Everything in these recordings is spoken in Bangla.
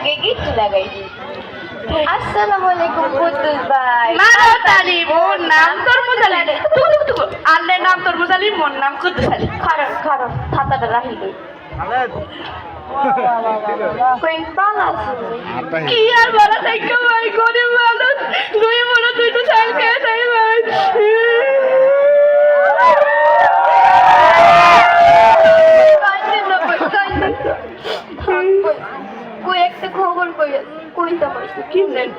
আগে গিফট লাগাই। আসসালামু আলাইকুম কুদ্দুস ভাই। মারো তালি, মোর নাম তরমুজ আলী। টুকু আল্লের নাম তরমুজ আলী, মোর নাম কুদ্দুস আলী। খারাপ খারাপ খাতাটা রাখি দে। কই পালা আছে? কি আর বলা থাকে ভাই, গরিব মানুষ দুই মনে দুইটা চাল খেয়ে তাই ভাই। কই একটা খবর কইতে পারছি কি জানেন?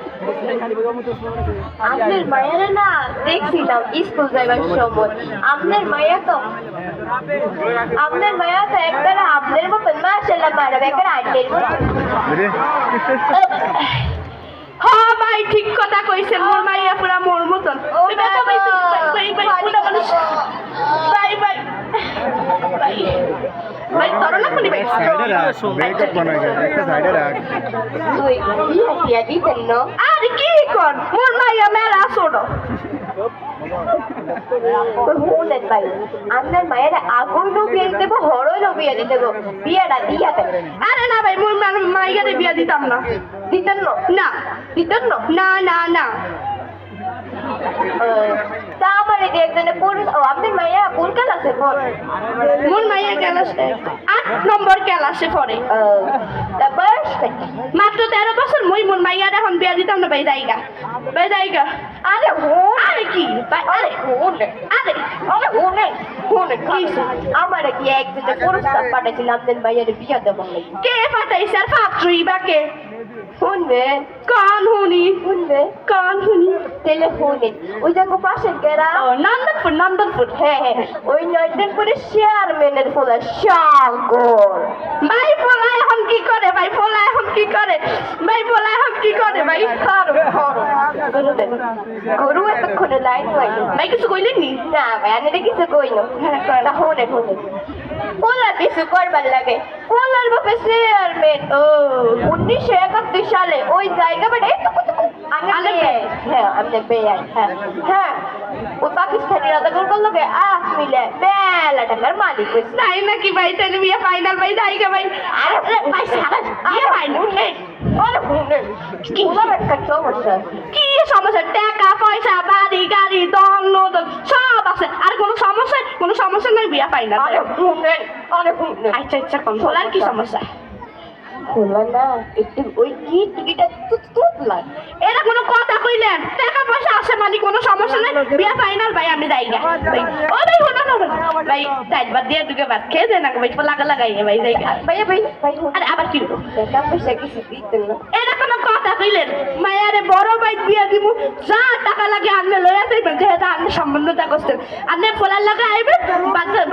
আপনার মায়েরা না দেখছিলাম স্কুল যাইবার সময়। আপনার মায়া তো একবারে আপনার মতন মাশাআল্লাহ মারা একবারে আইটের মতন। হ্যাঁ ভাই ঠিক কথা কইছেন, মোর মাইয়া পুরা মোর মতন। ভাই ভাই ভাই ভাই ভাই ধরো না কোনি ভাই ব্রেকআপ বানাই গেছে একটা সাইডে রাখ তুই বিয়া দিতেন না? আরে কি কোন মোর মাইয়া মেলা ছোট। শুনেন ভাই, আপনার মায়েরা আগুন বিয়ে দেবো হরইলো বিয়ে দেবো, বিয়েটা দিয়া দেন। আরে না ভাই, মোর মাইয়ারে বিয়া দিতাম না। দিতেন না? না দিতেন না? না না না। তা আমার এই একজনে আপনার মাইয়া কোন ক্লাসে পড়ে? মোর মাইয়া ক্লাসে 8 নম্বর ক্লাসে পড়ে। তা বয়স মাত্র 13 বছর। মোর মাইয়ার এখন বিয়া দিতাম না ভাই, জায়গা। আরে আরে কি ভাই, আরে কি আমার কি একজনে প্রস্তাব পাঠাইছিল আপনার মাইয়ারে বিয়া দেবার লাগি। কে পাঠাইছে আর পাত্রই বা কে? শুনবেন? কান হুনি তাহলে শুনেন, ওই যে পাশের গেরা নন্দনপুর। হ্যাঁ ওই নন্দনপুরের চেয়ারম্যানের ফলে সাগর ভাই পোলা এখন কি করে ভাই? ভাই গরু এতক্ষণে লাইন হয়নি ভাই কিছু কইলেন নি? না ভাই আমি কিছু কই না। শুনে কোলার কিছু করবার লাগে। কোলার বাপে চেয়ারম্যান 1971 সালে ওই জায়গা মানে হ্যাঁ ওই পাকিস্তানি রাজাগুলো করলো মিলে মেলা টাকার মালিক হয়েছে। তাই নাকি ভাই? তাহলে বিয়ে ফাইনাল ভাই, জায়গা ভাই। আরে ভাই বিয়ে ফাইনাল কি সমস্যা? টাকা পয়সা বাড়ি গাড়ি দল নদল সব আছে, আর কোনো সমস্যা নাই, বিয়া ফাইনাল। আচ্ছা কোন ফলার কি সমস্যা? না একটু ওই টিকিটা তুতলাম। এরা কোনো কথা কইলেন? টাকা পয়সা আছে মানে কোনো সমস্যা নাই, বিয়া ফাইনাল ভাই, আমি জায়গা ভাই। ও ভাই ভাই টাইট বাদ দিয়ে দুকে ভাত খেয়ে দেন না ভাই, লাগাই ভাই জায়গা। ভাই আরে আবার কি হলো? টাকা পয়সা কিছু দিতেন না? এরা কোনো কথা কইলেন? মায়ারে বড় ভাই বিয়া দিব, যা টাকা লাগে আনলে লইয়া যাইবেন, যেহেতু আপনি সম্বন্ধটা করছেন। আপনি ফলার লাগে আইবেন,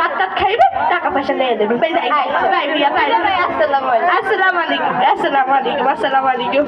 ভাত খাইবেন, টাকা পয়সা নিয়ে দেবেন ভাই জায়গা। ভাই বিয়া ফাইনাল। আসসালামু আলাইকুম। আসসালামু আলাইকুম।